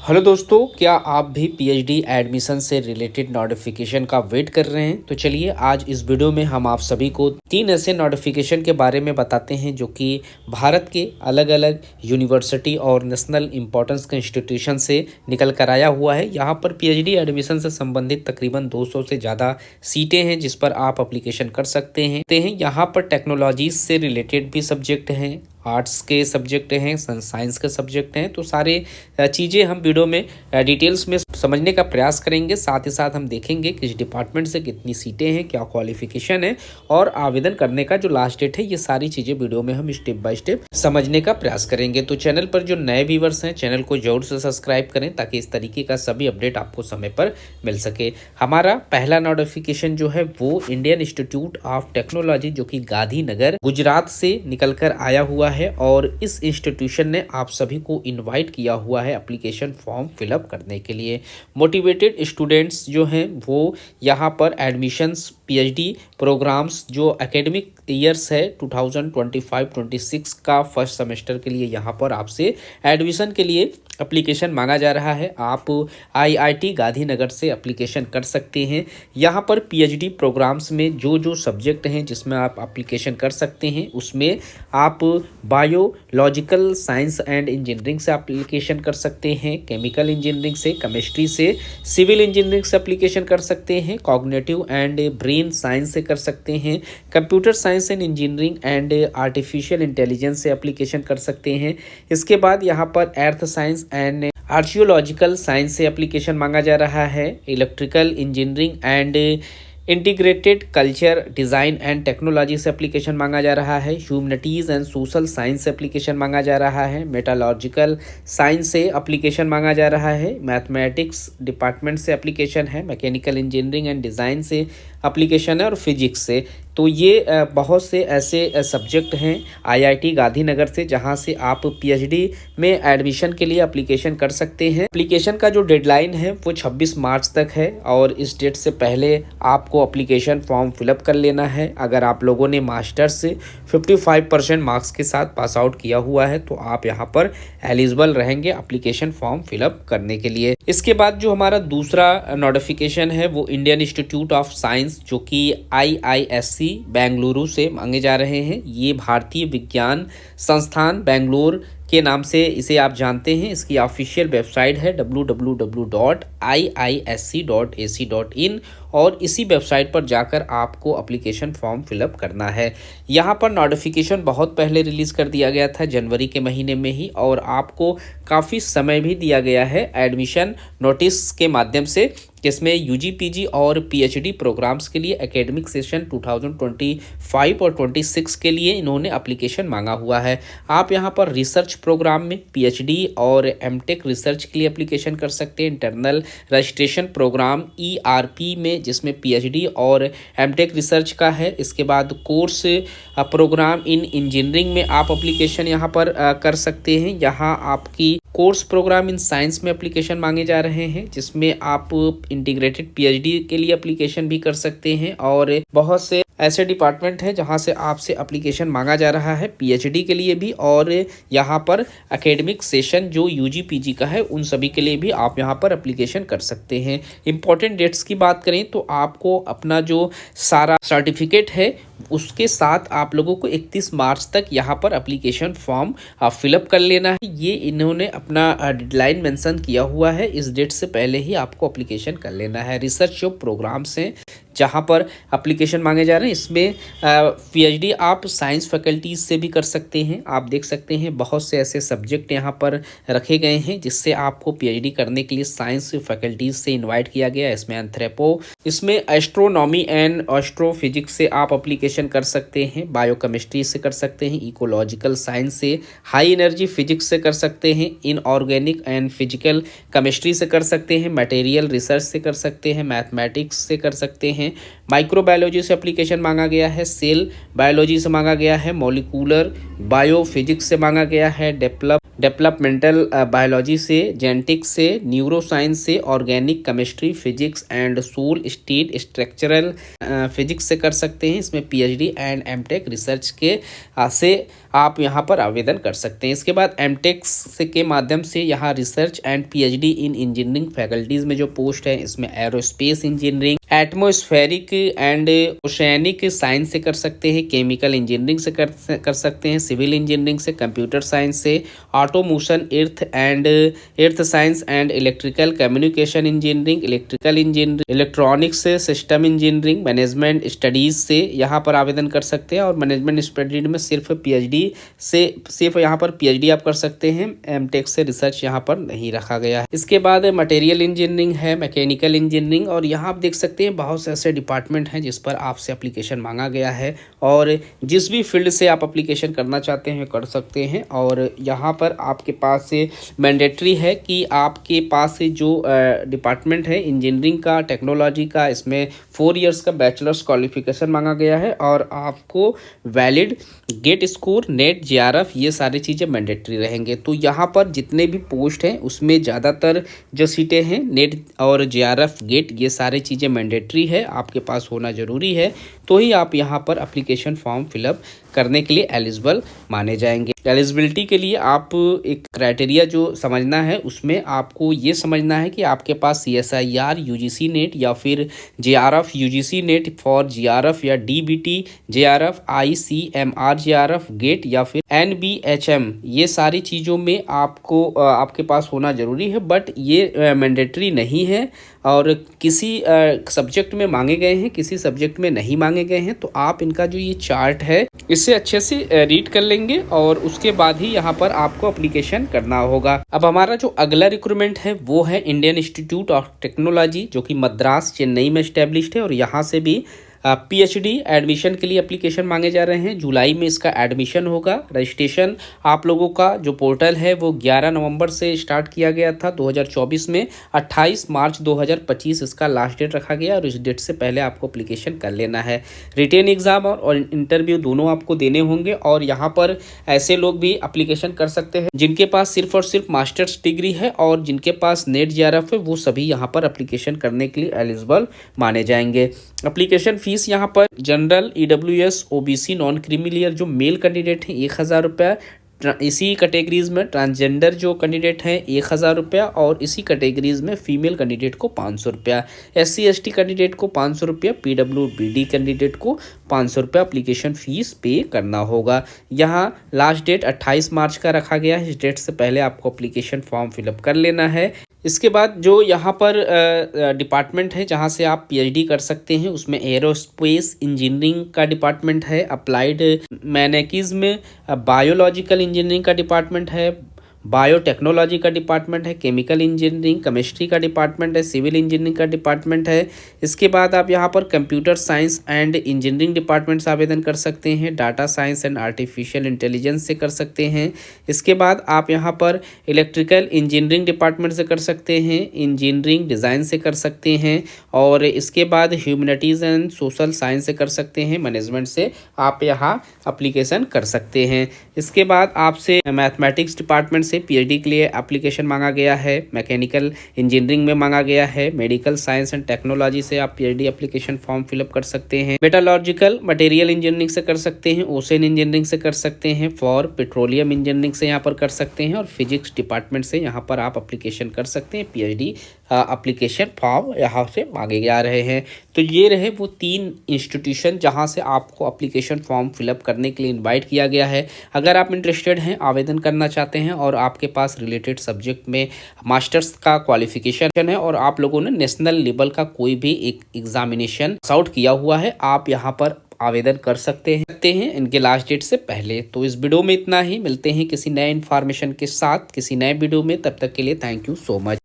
Hello दोस्तों, क्या आप भी पीएचडी एडमिशन से रिलेटेड नोटिफिकेशन का वेट कर रहे हैं? तो चलिए आज इस वीडियो में हम आप सभी को 3 ऐसे नोटिफिकेशन के बारे में बताते हैं जो कि भारत के अलग अलग यूनिवर्सिटी और नेशनल इम्पोर्टेंस के इंस्टीट्यूशन से निकल कर आया हुआ है। यहाँ पर पीएचडी एडमिशन से संबंधित तकरीबन 200 से ज़्यादा सीटें हैं जिस पर आप अप्लीकेशन कर सकते हैं। यहाँ पर टेक्नोलॉजीज से रिलेटेड भी सब्जेक्ट हैं, आर्ट्स के सब्जेक्ट हैं, साइंस के सब्जेक्ट हैं। तो सारे चीज़ें हम वीडियो में डिटेल्स में समझने का प्रयास करेंगे। साथ ही साथ हम देखेंगे किस डिपार्टमेंट से कितनी सीटें हैं, क्या क्वालिफिकेशन है और आवेदन करने का जो लास्ट डेट है। ये सारी चीज़ें वीडियो में हम स्टेप बाय स्टेप समझने का प्रयास करेंगे। तो चैनल पर जो नए व्यूवर्स हैं, चैनल को जरूर से सब्सक्राइब करें ताकि इस तरीके का सभी अपडेट आपको समय पर मिल सके। हमारा पहला नोटिफिकेशन जो है वो इंडियन इंस्टीट्यूट ऑफ टेक्नोलॉजी जो कि गांधीनगर गुजरात से निकल कर आया हुआ है और इस इंस्टीट्यूशन ने आप सभी को इनवाइट किया हुआ है एप्लीकेशन फॉर्म फिलअप करने के लिए। मोटिवेटेड स्टूडेंट्स जो हैं वो यहाँ पर एडमिशन्स पीएचडी प्रोग्राम्स जो एकेडमिक ईयर्स है 2025-26 का फर्स्ट सेमेस्टर के लिए यहाँ पर आपसे एडमिशन के लिए एप्लीकेशन मांगा जा रहा है। आप आईआईटी गांधीनगर से एप्लीकेशन कर सकते हैं। यहाँ पर पीएचडी प्रोग्राम्स में जो सब्जेक्ट हैं जिसमें आप एप्लीकेशन कर सकते हैं उसमें आप बायोलॉजिकल साइंस एंड इंजीनियरिंग से एप्लीकेशन कर सकते हैं, केमिकल इंजीनियरिंग से, केमिस्ट्री से, सिविल इंजीनियरिंग से एप्लीकेशन कर सकते हैं, कॉग्निटिव एंड ब्रेन साइंस से कर सकते हैं, computer science and engineering and artificial intelligence से एप्लीकेशन कर सकते हैं। इसके बाद यहाँ पर earth science and archaeological science से एप्लीकेशन मांगा जा रहा है, electrical engineering and integrated culture design and technology से एप्लीकेशन मांगा जा रहा है, ह्यूमैनिटीज़ एंड सोशल साइंस से एप्लीकेशन मांगा जा रहा है, मेटालॉजिकल साइंस से एप्लीकेशन मांगा जा रहा है, मैथमेटिक्स डिपार्टमेंट से एप्लीकेशन है, मैकेनिकल इंजीनियरिंग एंड डिज़ाइन से एप्लीकेशन है और फिजिक्स से। तो ये बहुत से ऐसे सब्जेक्ट हैं आईआईटी गांधीनगर से जहां से आप पीएचडी में एडमिशन के लिए एप्लीकेशन कर सकते हैं। एप्लीकेशन का जो डेडलाइन है वो 26 मार्च तक है और इस डेट से पहले आपको एप्लीकेशन फॉर्म फिलअप कर लेना है। अगर आप लोगों ने मास्टर्स से 55% मार्क्स के साथ पास आउट किया हुआ है तो आप यहाँ पर एलिजिबल रहेंगे एप्लीकेशन फॉर्म फिलअप करने के लिए। इसके बाद जो हमारा दूसरा नोटिफिकेशन है वो इंडियन इंस्टीट्यूट ऑफ साइंस जो कि आईआईएससी बेंगलुरु से मांगे जा रहे हैं। ये भारतीय विज्ञान संस्थान बेंगलोर के नाम से इसे आप जानते हैं। इसकी ऑफिशियल वेबसाइट है www.iisc.ac.in और इसी वेबसाइट पर जाकर आपको एप्लीकेशन फॉर्म फिलअप करना है। यहाँ पर नोटिफिकेशन बहुत पहले रिलीज़ कर दिया गया था जनवरी के महीने में ही और आपको काफ़ी समय भी दिया गया है एडमिशन नोटिस के माध्यम से, जिसमें यूजी पीजी और पीएचडी प्रोग्राम्स के लिए एकेडमिक सेशन 2025 और 26 के लिए इन्होंने एप्लीकेशन मांगा हुआ है। आप यहाँ पर रिसर्च प्रोग्राम में पीएचडी और एमटेक रिसर्च के लिए एप्लीकेशन कर सकते हैं। इंटरनल रजिस्ट्रेशन प्रोग्राम ईआरपी में जिसमें पीएचडी और एमटेक रिसर्च का है। इसके बाद कोर्स प्रोग्राम इन इंजीनियरिंग में आप एप्लीकेशन यहाँ पर कर सकते हैं। यहाँ आपकी कोर्स प्रोग्राम इन साइंस में एप्लीकेशन मांगे जा रहे हैं जिसमें आप इंटीग्रेटेड पीएचडी के लिए एप्लीकेशन भी कर सकते हैं और बहुत से ऐसे डिपार्टमेंट हैं जहां से आपसे एप्लीकेशन मांगा जा रहा है पीएचडी के लिए भी और यहां पर एकेडमिक सेशन जो यूजी पीजी का है उन सभी के लिए भी आप यहां पर एप्लीकेशन कर सकते हैं। इंपॉर्टेंट डेट्स की बात करें तो आपको अपना जो सारा सर्टिफिकेट है उसके साथ आप लोगों को 31 मार्च तक यहाँ पर एप्लीकेशन फॉर्म फिलअप कर लेना है। ये इन्होंने अपना डेडलाइन मेंशन किया हुआ है, इस डेट से पहले ही आपको एप्लीकेशन कर लेना है। रिसर्च जो प्रोग्राम्स हैं जहाँ पर एप्लीकेशन मांगे जा रहे हैं इसमें पीएचडी आप साइंस फैकल्टीज से भी कर सकते हैं। आप देख सकते हैं बहुत से ऐसे सब्जेक्ट यहाँ पर रखे गए हैं जिससे आपको पीएचडी करने के लिए साइंस फैकल्टीज से इनवाइट किया गया है। इसमें एंथ्रोपो, इसमें एस्ट्रोनॉमी एंड एस्ट्रोफिजिक्स से आप एप्लीकेशन कर सकते हैं, बायोकेमिस्ट्री से कर सकते हैं, इकोलॉजिकल साइंस से, हाई एनर्जी फिजिक्स से कर सकते हैं, इनऑर्गेनिक एंड फिजिकल केमिस्ट्री से कर सकते हैं, मटेरियल रिसर्च से कर सकते हैं, मैथमेटिक्स से कर सकते हैं, माइक्रोबायोलॉजी से एप्लीकेशन मांगा गया है, सेल बायोलॉजी से मांगा गया है, मॉलिक्यूलर बायोफिजिक्स से मांगा गया है, डेवलपमेंटल बायोलॉजी से, जेनेटिक्स से, न्यूरोसाइंस से, organic chemistry, physics and solid state structural physics से कर सकते हैं। इसमें पीएचडी एंड एमटेक रिसर्च के से आप यहाँ पर आवेदन कर सकते हैं। इसके बाद एमटेक के माध्यम से यहाँ research and PhD in engineering faculties में जो पोस्ट है इसमें aerospace engineering, atmospheric and oceanic science से कर सकते हैं, केमिकल इंजीनियरिंग से कर सकते हैं, सिविल इंजीनियरिंग से, कंप्यूटर साइंस से, automation, earth science and electrical communication engineering, electrical engineering, electronics से, सिस्टम इंजीनियरिंग, मैनेजमेंट स्टडीज़ से यहाँ पर आवेदन कर सकते हैं। और मैनेजमेंट स्टडीज में सिर्फ यहाँ पर पीएचडी आप कर सकते हैं, एमटेक से रिसर्च यहाँ पर नहीं रखा गया है। इसके बाद मटेरियल इंजीनियरिंग है, मैकेनिकल इंजीनियरिंग, और यहाँ आप देख सकते हैं बहुत से ऐसे डिपार्टमेंट हैं जिस पर आपसे एप्लीकेशन मांगा गया है और जिस भी फील्ड से आप एप्लीकेशन करना चाहते हैं कर सकते हैं। और यहाँ पर आपके पास मैंडेटरी है कि आपके पास जो डिपार्टमेंट है इंजीनियरिंग का, टेक्नोलॉजी का, इसमें 4 इयर्स का बैचलर्स क्वालिफिकेशन मांगा गया है और आपको valid GATE score, NET, JRF, ये सारी चीज़ें मैंडेटरी रहेंगे। तो यहाँ पर जितने भी पोस्ट हैं उसमें ज़्यादातर जो सीटें हैं नेट और जेआरएफ, गेट, ये सारी चीज़ें मैंडेटरी है, आपके पास होना ज़रूरी है, तो ही आप यहाँ पर एप्लीकेशन फॉर्म फिलअप करने के लिए एलिजिबल माने जाएंगे। एलिजिबिलिटी के लिए आप एक क्राइटेरिया जो समझना है उसमें आपको ये समझना है कि आपके पास CSIR UGC नेट या फिर JRF UGC NET for JRF या DBT JRF, ICMR JRF GATE या फिर NBHM, ये सारी चीज़ों में आपके पास होना ज़रूरी है। बट ये मैंडेटरी नहीं है और किसी सब्जेक्ट में मांगे गए हैं, किसी सब्जेक्ट में नहीं मांगे गए हैं। तो आप इनका जो ये चार्ट है इससे अच्छे से रीड कर लेंगे और उसके बाद ही यहाँ पर आपको एप्लीकेशन करना होगा। अब हमारा जो अगला रिक्रूटमेंट है वो है इंडियन इंस्टीट्यूट ऑफ टेक्नोलॉजी, जो कि मद्रास, चेन्नई में एस्टेब्लिश्ड है और यहाँ से भी पीएचडी एडमिशन के लिए एप्लीकेशन मांगे जा रहे हैं। जुलाई में इसका एडमिशन होगा। रजिस्ट्रेशन आप लोगों का जो पोर्टल है वो 11 नवंबर से स्टार्ट किया गया था 2024 में, 28 मार्च 2025 इसका लास्ट डेट रखा गया और इस डेट से पहले आपको एप्लीकेशन कर लेना है। रिटेन एग्जाम और इंटरव्यू दोनों आपको देने होंगे और यहाँ पर ऐसे लोग भी एप्लीकेशन कर सकते हैं जिनके पास सिर्फ और सिर्फ मास्टर्स डिग्री है और जिनके पास नेट जेआरएफ है, वो सभी यहाँ पर एप्लीकेशन करने के लिए एलिजिबल माने जाएंगे। एप्लीकेशन फीस यहाँ पर general, EWS, OBC, non creamy जो मेल कैंडिडेट हैं 1000 रुपया, इसी कैटेगरीज में ट्रांसजेंडर जो कैंडिडेट हैं 1000 रुपया और इसी कैटेगरीज में फीमेल कैंडिडेट को 500 रुपया, SC ST कैंडिडेट को 500 रुपया, PWBD कैंडिडेट को 500 रुपया एप्लीकेशन फ़ीस पे करना होगा। यहाँ लास्ट डेट 28 मार्च का रखा गया है, इस डेट से पहले आपको एप्लीकेशन फॉर्म फिलअप कर लेना है। इसके बाद जो यहाँ पर डिपार्टमेंट है जहाँ से आप पीएचडी कर सकते हैं उसमें एरोस्पेस इंजीनियरिंग का डिपार्टमेंट है, अप्लाइड मैनेकिज्म, बायोलॉजिकल इंजीनियरिंग का डिपार्टमेंट है, बायोटेक्नोलॉजी का डिपार्टमेंट है, केमिकल इंजीनियरिंग, केमिस्ट्री का डिपार्टमेंट है, सिविल इंजीनियरिंग का डिपार्टमेंट है। इसके बाद आप यहाँ पर computer science and engineering department से आवेदन कर सकते हैं, data science and artificial intelligence से कर सकते हैं। इसके बाद आप यहाँ पर इलेक्ट्रिकल इंजीनियरिंग डिपार्टमेंट से कर सकते हैं, इंजीनियरिंग डिज़ाइन से कर सकते हैं और इसके बाद ह्यूमैनिटीज़ एंड सोशल साइंस से कर सकते हैं, मैनेजमेंट से आप यहाँ एप्लीकेशन कर सकते हैं। इसके बाद आपसे मैथमेटिक्स डिपार्टमेंट से पीएचडी के लिए एप्लीकेशन मांगा गया है, मैकेनिकल इंजीनियरिंग में मांगा गया है, मेडिकल साइंस एंड टेक्नोलॉजी से आप पीएचडी एप्लीकेशन फॉर्म फिलअप कर सकते हैं, मेटालॉजिकल मटेरियल इंजीनियरिंग से कर सकते हैं, ओशन इंजीनियरिंग से कर सकते हैं, फॉर पेट्रोलियम इंजीनियरिंग से यहाँ पर कर सकते हैं और फिजिक्स डिपार्टमेंट से यहाँ पर आप एप्लीकेशन कर सकते हैं। पीएचडी एप्लीकेशन फॉर्म यहाँ से मांगे जा रहे हैं। तो ये रहे वो 3 इंस्टीट्यूशन जहाँ से आपको एप्लीकेशन फॉर्म फिलअप करने के लिए इनवाइट किया गया है। अगर आप इंटरेस्टेड हैं, आवेदन करना चाहते हैं और आपके पास रिलेटेड सब्जेक्ट में मास्टर्स का क्वालिफिकेशन है और आप लोगों ने नेशनल लेवल का कोई भी एक एग्जामिनेशन पास आउट किया हुआ है, आप यहाँ पर आवेदन कर सकते हैं इनके लास्ट डेट से पहले। तो इस वीडियो में इतना ही, मिलते हैं किसी नए इन्फॉर्मेशन के साथ किसी नए वीडियो में, तब तक के लिए थैंक यू सो मच।